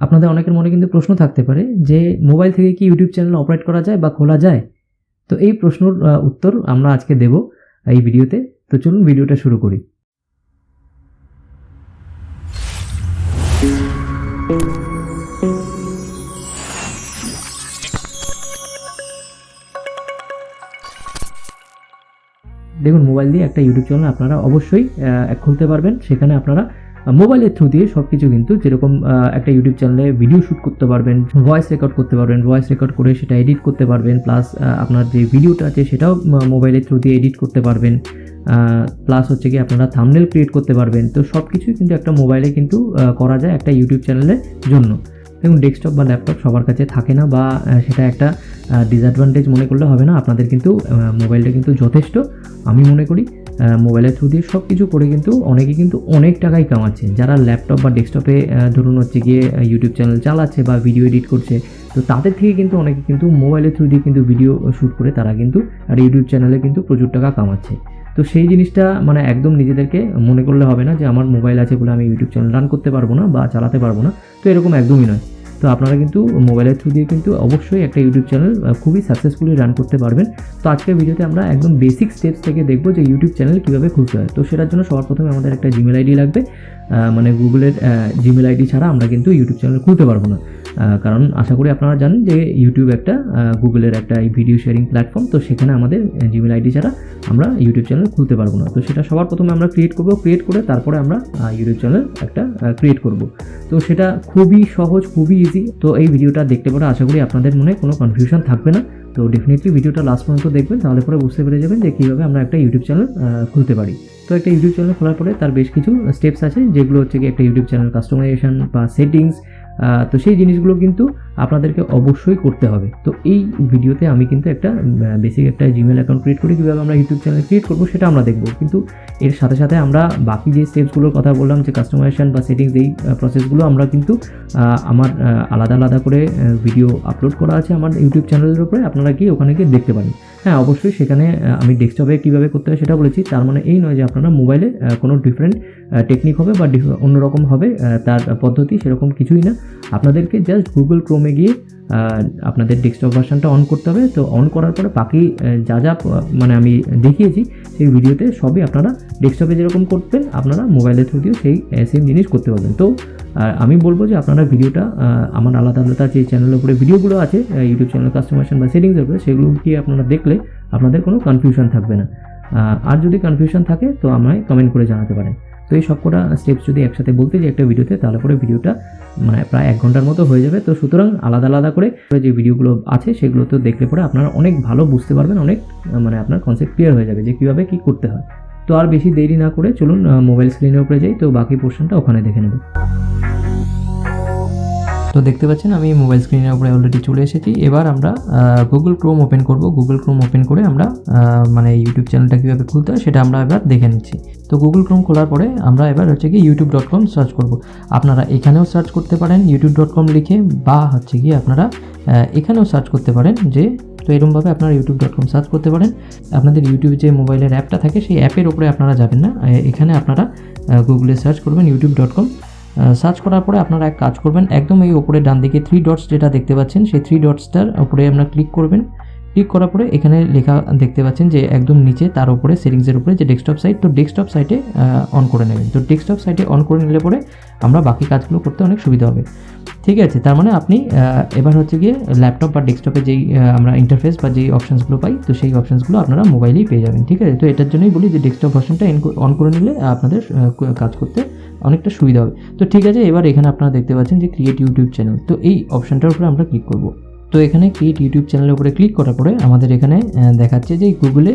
আপনাদের অনেকের মনে কিন্তু প্রশ্ন থাকতে পারে যে মোবাইল থেকে কি ইউটিউব চ্যানেল অপারেট করা যায় বা খোলা যায়? তো এই প্রশ্নের উত্তর আমরা আজকে দেব এই ভিডিওতে। তো চলুন ভিডিওটা শুরু করি। দেখুন, মোবাইল দিয়ে একটা ইউটিউব চ্যানেল আপনারা অবশ্যই খুলতে পারবেন। সেখানে আপনারা মোবাইলের থ্রু দিয়ে সবকিছু কিন্তু যেরকম একটা ইউটিউব চ্যানেলে ভিডিও শ্যুট করতে পারবেন, ভয়েস রেকর্ড করতে পারবেন, ভয়েস রেকর্ড করে সেটা এডিট করতে পারবেন, প্লাস আপনার যে ভিডিওটা আছে সেটাও মোবাইলের থ্রু দিয়ে এডিট করতে পারবেন, প্লাস হচ্ছে কি আপনারা থাম্বনেল ক্রিয়েট করতে পারবেন। তো সব কিছুই কিন্তু একটা মোবাইলে কিন্তু করা যায় একটা ইউটিউব চ্যানেলের জন্য। দেখুন, ডেস্কটপ বা ল্যাপটপ সবার কাছে থাকে না, বা সেটা একটা ডিসঅ্যাডভান্টেজ মনে করলে হবে না। আপনাদের কিন্তু মোবাইলটা কিন্তু যথেষ্ট। আমি মনে করি মোবাইলের থ্রু দিয়ে সব কিছু করে কিন্তু অনেকে কিন্তু অনেক টাকাই কামাচ্ছে। যারা ল্যাপটপ বা ডেস্কটপে ধরুন হচ্ছে গিয়ে ইউটিউব চ্যানেল চালাচ্ছে বা ভিডিও এডিট করছে, তো তাদের থেকে কিন্তু অনেকে কিন্তু মোবাইলের থ্রু দিয়ে কিন্তু ভিডিও শ্যুট করে তারা কিন্তু আর ইউটিউব চ্যানেলে কিন্তু প্রচুর টাকা কামাচ্ছে। তো সেই জিনিসটা মানে একদম নিজেদেরকে মনে করলে হবে না যে আমার মোবাইল আছে বলে আমি ইউটিউব চ্যানেল রান করতে পারবো না বা চালাতে পারবো না। তো এরকম একদমই নয়। তো আপনারা কিন্তু মোবাইলের থ্রু দিয়ে কিন্তু অবশ্যই একটা ইউটিউব চ্যানেল খুবই সাকসেসফুলি রান করতে পারবেন। তো আজকের ভিডিওতে আমরা একদম বেসিক স্টেপস থেকে দেখব যে ইউটিউব চ্যানেল কীভাবে খুলতে হয়। তো সেটার জন্য সবার প্রথমে আমাদের একটা জিমেল আইডি লাগবে। মানে গুগলের জিমেল আইডি ছাড়া আমরা কিন্তু ইউটিউব চ্যানেল খুলতে পারবো না। কারণ আশা করি আপনারা জানেন যে ইউটিউব একটা গুগলের একটা ভিডিও শেয়ারিং প্ল্যাটফর্ম। তো সেখানে আমাদের জিমেল আইডি ছাড়া আমরা ইউটিউব চ্যানেল খুলতে পারবো না। তো সেটা সবার প্রথমে আমরা ক্রিয়েট করে তারপরে আমরা ইউটিউব চ্যানেল একটা ক্রিয়েট করব। তো সেটা খুবই সহজ, খুবই ইজি। তো এই ভিডিওটা দেখতে পরে আশা করি আপনাদের মনে কোনো কনফিউশন থাকবে না। তো ডেফিনেটলি ভিডিওটা লাস্ট পর্যন্ত দেখবেন, তাহলে পরে বুঝতে পেরে যাবেন যে কীভাবে আমরা একটা ইউটিউব চ্যানেল খুলতে পারি। তো একটা ইউটিউব চ্যানেল খোলার পরে তার বেশ কিছু স্টেপস আছে, যেগুলো হচ্ছে কি একটা ইউটিউব চ্যানেল কাস্টমাইজেশন বা সেটিংস। তো সেই জিনিসগুলো কিন্তু আপনাদেরকে অবশ্যই করতে হবে। তো এই ভিডিওতে আমি কিন্তু একটা বেসিক একটা জিমেল অ্যাকাউন্ট ক্রিয়েট করি, কীভাবে আমরা ইউটিউব চ্যানেল ক্রিয়েট করবো সেটা আমরা দেখব। কিন্তু এর সাথে সাথে আমরা বাকি যে স্টেপসগুলোর কথা বললাম, যে কাস্টমাইজেশন বা সেটিংস, এই প্রসেসগুলো আমরা কিন্তু আমার আলাদা আলাদা করে ভিডিও আপলোড করা আছে আমার ইউটিউব চ্যানেলের উপরে। আপনারা গিয়ে ওখানে গিয়ে দেখতে পারেন। হ্যাঁ, অবশ্যই সেখানে আমি ডেস্কটপে কীভাবে করতে হয় সেটা বলেছি। তার মানে এই নয় যে আপনারা মোবাইলে কোনো ডিফারেন্ট টেকনিক হবে বা অন্যরকম হবে তার পদ্ধতি, সেরকম কিছুই না। আপনাদেরকে জাস্ট গুগল ক্রোমে গিয়ে আপনাদের ডেস্কটপ ভার্সনটা অন করতে হবে। তো অন করার পরে বাকি যা যা মানে আমি দেখিয়েছি সেই ভিডিওতে সবই আপনারা ডেস্কটপে যেরকম করবেন আপনারা মোবাইলের থ্রু দিয়েও সেই সেম জিনিস করতে পারবেন। তো আমি বলবো যে আপনারা ভিডিওটা আমার আলাদা আলাদা যে চ্যানেলের উপরে ভিডিওগুলো আছে ইউটিউব চ্যানেল কাস্টমাইজেশন বা সেটিংসের উপরে, সেগুলো কি আপনারা দেখলে আপনাদের কোনো কনফিউশন থাকবে না। আর যদি কনফিউশন থাকে তো আমায় কমেন্ট করে জানাতে পারেন। তো এই সবকটা স্টেপস যদি একসাথে বলতে যাই একটা ভিডিওতে, তাহলে পরে ভিডিওটা মানে প্রায় 1 ঘন্টার মতো হয়ে যাবে। তো সুতরাং আলাদা আলাদা করে যে ভিডিওগুলো আছে সেগুলো তো দেখলে পরে আপনারা অনেক ভালো বুঝতে পারবেন, অনেক মানে আপনার কনসেপ্ট ক্লিয়ার হয়ে যাবে যে কীভাবে কী করতে হয়। তো আর বেশি দেরি না করে চলুন মোবাইল স্ক্রিনের উপরে যাই। তো বাকি পোর্শনটা ওখানে দেখে নেব। তো দেখতে পাচ্ছেন আমি মোবাইল স্ক্রিনের উপরে অলরেডি চলে এসেছি। এবার আমরা গুগল ক্রোম ওপেন করব। গুগল ক্রোম ওপেন করে আমরা মানে ইউটিউব চ্যানেলটা কীভাবে খুলতে হয় সেটা আমরা এবার দেখে নিচ্ছি। তো গুগল ক্রোম খোলার পরে আমরা এবার হচ্ছে কি youtube.com সার্চ করব। আপনারা এখানেও সার্চ করতে পারেন youtube.com লিখে, বা হচ্ছে কি আপনারা এখানেও সার্চ করতে পারেন যে, তো এরকমভাবে আপনারা youtube.com সার্চ করতে পারেন। আপনাদের ইউটিউবে যে মোবাইলের অ্যাপটা থাকে সেই অ্যাপের উপরে আপনারা যাবেন না, এখানে আপনারা গুগলে সার্চ করবেন youtube.com। সার্চ করার পরে আপনারা এক কাজ করবেন, একদম এই ওপরে ডান দিকে 3 ডটস যেটা দেখতে পাচ্ছেন সেই 3 ডটসটার উপরে আপনারা ক্লিক করবেন। ক্লিক করার পরে এখানে লেখা দেখতে পাচ্ছেন যে একদম নিচে তার উপরে সেটিংসের উপরে যে ডেস্কটপ সাইট, তো ডেস্কটপ সাইটে অন করে নেবেন। তো ডেস্কটপ সাইটে অন করে নিলে পরে আমরা বাকি কাজগুলো করতে অনেক সুবিধা হবে। ঠিক আছে, তার মানে আপনি এবার হচ্ছে গিয়ে ল্যাপটপ বা ডেস্কটপে যেই আমরা ইন্টারফেস বা যেই অপশানসগুলো পাই, তো সেই অপশানসগুলো আপনারা মোবাইলেই পেয়ে যাবেন। ঠিক আছে, তো এটার জন্যই বলি যে ডেস্কটপ ভার্সনটা অন করে নিলে আপনাদের কাজ করতে অনেকটা সুবিধা হবে। তো ঠিক আছে, এবার এখানে আপনারা দেখতে পাচ্ছেন যে ক্রিয়েট ইউটিউব চ্যানেল, তো এই অপশানটার উপরে আমরা ক্লিক করব। তো এখানে ক্রিয়েট ইউটিউব চ্যানেলের উপরে ক্লিক করার পরে আমাদের এখানে দেখাচ্ছে যে গুগলে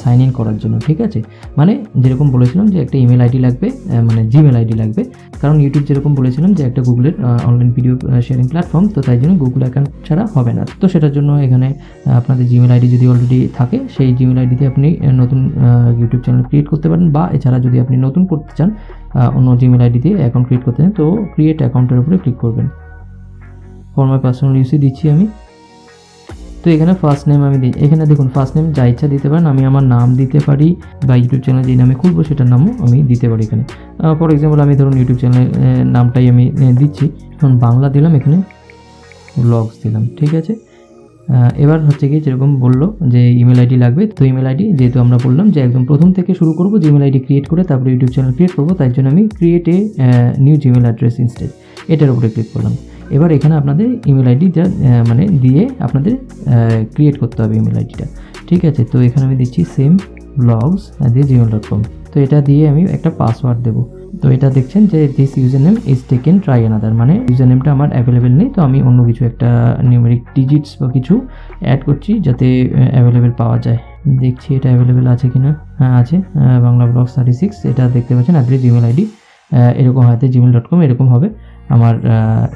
সাইন ইন করার জন্য। ঠিক আছে, মানে যেরকম বলেছিলাম যে একটা ইমেল আইডি লাগবে, মানে জিমেল আইডি লাগবে। কারণ ইউটিউব যেরকম বলেছিলাম যে একটা গুগলের অনলাইন ভিডিও শেয়ারিং প্ল্যাটফর্ম, তো তাই জন্য গুগল অ্যাকাউন্ট ছাড়া হবে না। তো সেটার জন্য এখানে আপনাদের জিমেল আইডি যদি অলরেডি থাকে সেই জিমেল আইডিতে আপনি নতুন ইউটিউব চ্যানেল ক্রিয়েট করতে পারেন, বা এছাড়া যদি আপনি নতুন করতে চান অন্য জিমেল আইডি দিয়ে অ্যাকাউন্ট ক্রিয়েট করতে চান, তো ক্রিয়েট অ্যাকাউন্টের উপরে ক্লিক করবেন। ফর মাই পার্সোনাল ইউসে দিচ্ছি আমি। তো তো এখানে ফার্স্ট নেম আমি দিই, এখানে দেখুন ফার্স্ট নেম যা ইচ্ছা দিতে পারেন, আমি আমার নাম দিতে পারি বা ইউটিউব চ্যানেল যে নামে খুলবো সেটার নামও আমি দিতে পারি এখানে। ফর এক্সাম্পল আমি ধরুন ইউটিউব চ্যানেলের নামটাই আমি দিচ্ছি, এখন বাংলা দিলাম, এখানে ব্লগস দিলাম, ঠিক আছে। এবার হচ্ছে কি যেরকম বললো যে ইমেল আইডি লাগবে, তো ইমেল আইডি যেহেতু আমরা বললাম যে একদম প্রথম থেকে শুরু করবো জিমেল আইডি ক্রিয়েট করে তারপরে ইউটিউব চ্যানেল ক্রিয়েট করবো, তাই জন্য আমি create a new Gmail address instead এটার উপরে ক্লিক করলাম। এবার এখানে আপনাদের ইমেল আইডিটা মানে দিয়ে আপনাদের ক্রিয়েট করতে হবে ইমেল আইডিটা, ঠিক আছে। তো এখানে আমি দিচ্ছি সেম ব্লগস @gmail.com। তো এটা দিয়ে আমি একটা পাসওয়ার্ড দেবো। তো এটা দেখছেন যে this user name is taken try another, মানে ইউজার নেমটা আমার অ্যাভেলেবেল নেই, তো আমি অন্য কিছু একটা নিউমেরিক ডিজিটস বা কিছু অ্যাড করছি যাতে অ্যাভেলেবেল পাওয়া যায়। দেখছি এটা অ্যাভেলেবেল আছে কিনা, হ্যাঁ আছে, বাংলা ব্লগস 36 এটা দেখতে পাচ্ছেন জিমেল আইডি এরকম হয়তো gmail.com এরকম হবে আমার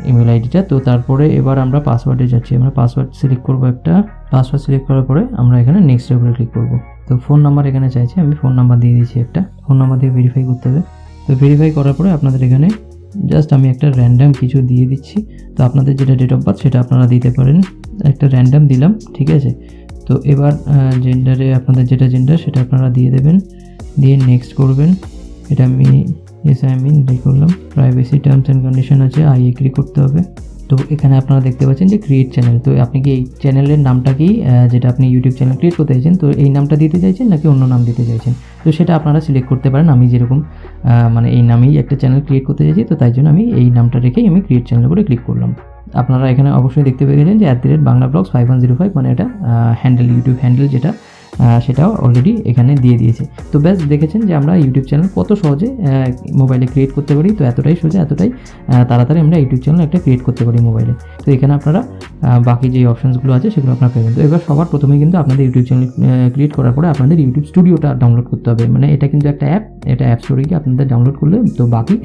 ইমেল আইডিটা। তো তারপরে এবার আমরা পাসওয়ার্ডে যাচ্ছি, আমরা পাসওয়ার্ড সিলেক্ট করবো একটা, পাসওয়ার্ড সিলেক্ট করার পরে আমরা এখানে নেক্সটের উপরে ক্লিক করবো। তো ফোন নাম্বার এখানে চাইছে, আমি ফোন নাম্বার দিয়ে দিচ্ছি একটা, ফোন নাম্বার দিয়ে ভেরিফাই করতে হবে। তো ভেরিফাই করার পরে আপনাদের এখানে জাস্ট আমি একটা র্যান্ডাম কিছু দিয়ে দিচ্ছি, তো আপনাদের যেটা ডেট অফ বার্থ সেটা আপনারা দিতে পারেন, একটা র্যান্ডাম দিলাম, ঠিক আছে। তো এবার জেন্ডারে আপনাদের যেটা জেন্ডার সেটা আপনারা দিয়ে দেবেন, দিয়ে নেক্সট করবেন, এটা আমি করলাম। প্রাইভেসি টার্মস অ্যান্ড কন্ডিশন আছে, আই এগ্রি করতে হবে। তো এখানে আপনারা দেখতে পাচ্ছেন যে ক্রিয়েট চ্যানেল, তো আপনি কি এই চ্যানেলের নামটা কি যেটা আপনি ইউটিউব চ্যানেল ক্রিয়েট করতে চাইছেন তো এই নামটা দিতে চাইছেন নাকি অন্য নাম দিতে চাইছেন, তো সেটা আপনারা সিলেক্ট করতে পারেন। আমি যেরকম মানে এই নামেই একটা চ্যানেল ক্রিয়েট করতে চাইছি, তো তাই জন্য আমি এই নামটা রেখেই আমি ক্রিয়েট চ্যানেল করে ক্লিক করলাম। আপনারা এখানে অবশ্যই দেখতে পেয়ে গেছেন যে @banglablogs 5105 মানে এটা হ্যান্ডেল, ইউটিউব হ্যান্ডেল যেটা সেটাও অলরেডি এখানে দিয়ে দিয়েছে। তো ব্যাস দেখেছেন যে আমরা ইউটিউব চ্যানেল কত সহজে মোবাইলে ক্রিয়েট করতে পারি, তো এতটাই সোজা, এতটাই তাড়াতাড়ি আমরা ইউটিউব চ্যানেল একটা ক্রিয়েট করতে পারি মোবাইলে। তো এখানে আপনারা বাকি যে অপশানসগুলো আছে সেগুলো আপনারা পেবেন। তো এবার সবার প্রথমে কিন্তু আপনাদের ইউটিউব চ্যানেল ক্রিয়েট করার পরে আপনাদের ইউটিউব স্টুডিওটা ডাউনলোড করতে হবে, মানে এটা কিন্তু একটা অ্যাপ, এটা অ্যাপ স্টোরে গিয়ে আপনাদের ডাউনলোড করলে তো বাকি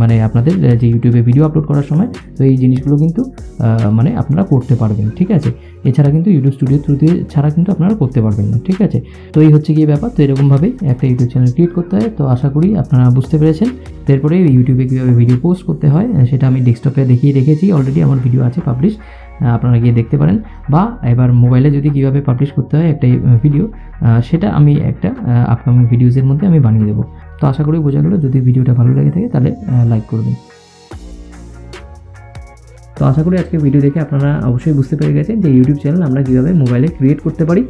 মানে আপনাদের যে ইউটিউবে ভিডিও আপলোড করার সময় তো এই জিনিসগুলো কিন্তু মানে আপনারা করতে পারবেন, ঠিক আছে। এছাড়া কিন্তু ইউটিউব স্টুডিও থ্রু দিয়ে ছাড়া কিন্তু আপনারা করতে পারবেন না, ঠিক আছে। তো এই হচ্ছে কি ব্যাপার, তো এরকমভাবেই একটা ইউটিউব চ্যানেল ক্রিয়েট করতে হয়। তো আশা করি আপনারা বুঝতে পেরেছেন। এরপরে ইউটিউবে কীভাবে ভিডিও পোস্ট করতে হয় সেটা আমি ডেস্কটপে দেখিয়ে রেখেছি, অলরেডি আমার ভিডিও আছে পাবলিশ, আপনারা গিয়ে দেখতে পারেন। বা এবার মোবাইলে যদি কীভাবে পাবলিশ করতে হয় একটা ভিডিও, সেটা আমি একটা আপকামিং ভিডিওসের মধ্যে আমি বানিয়ে দেবো। তো আশা করি বোঝা গেলো, যদি ভিডিওটা ভালো লেগে থাকে তাহলে লাইক করবেন। তো আশা করি আজকে ভিডিও দেখে আপনারা অবশ্যই বুঝতে পেরে গেছেন যে ইউটিউব চ্যানেল আমরা কীভাবে মোবাইলে ক্রিয়েট করতে পারি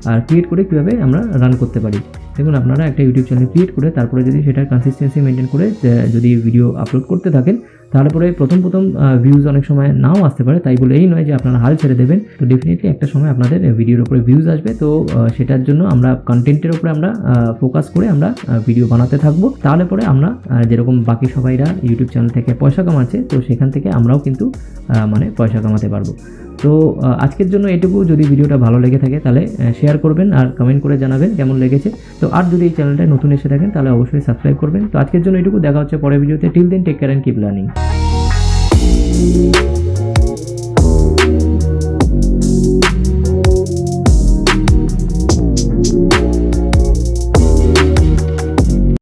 আর ক্রিয়েট করে কীভাবে আমরা রান করতে পারি। দেখুন আপনারা একটা ইউটিউব চ্যানেল ক্রিয়েট করে তারপরে যদি সেটার কনসিস্টেন্সি মেনটেন করে যদি ভিডিও আপলোড করতে থাকেন তাহলে পরে প্রথম ভিউজ অনেক সময় নাও আসতে পারে, তাই বলে এই নয় যে আপনারা হাল ছেড়ে দেবেন। তো ডেফিনেটলি একটা সময় আপনাদের ভিডিওর উপরে ভিউজ আসবে, তো সেটার জন্য আমরা কন্টেন্টের উপরে আমরা ফোকাস করে আমরা ভিডিও বানাতে থাকবো। তাহলে পরে আমরা যেরকম বাকি সবাইরা ইউটিউব চ্যানেল থেকে পয়সা কামাচ্ছে, তো সেখান থেকে আমরাও কিন্তু মানে পয়সা কামাতে পারবো। তো আজকের জন্য এটুকু। যদি ভিডিওটা ভালো লেগে থাকে তাহলে শেয়ার করবেন আর কমেন্ট করে জানাবেন কেমন লেগেছে। তো আর যদি এই চ্যানেলটায় নতুন এসে থাকেন তাহলে অবশ্যই সাবস্ক্রাইব করবেন। তো আজকের জন্য এটুকু, দেখা হচ্ছে পরের ভিডিওতে। Till then take care and keep learning.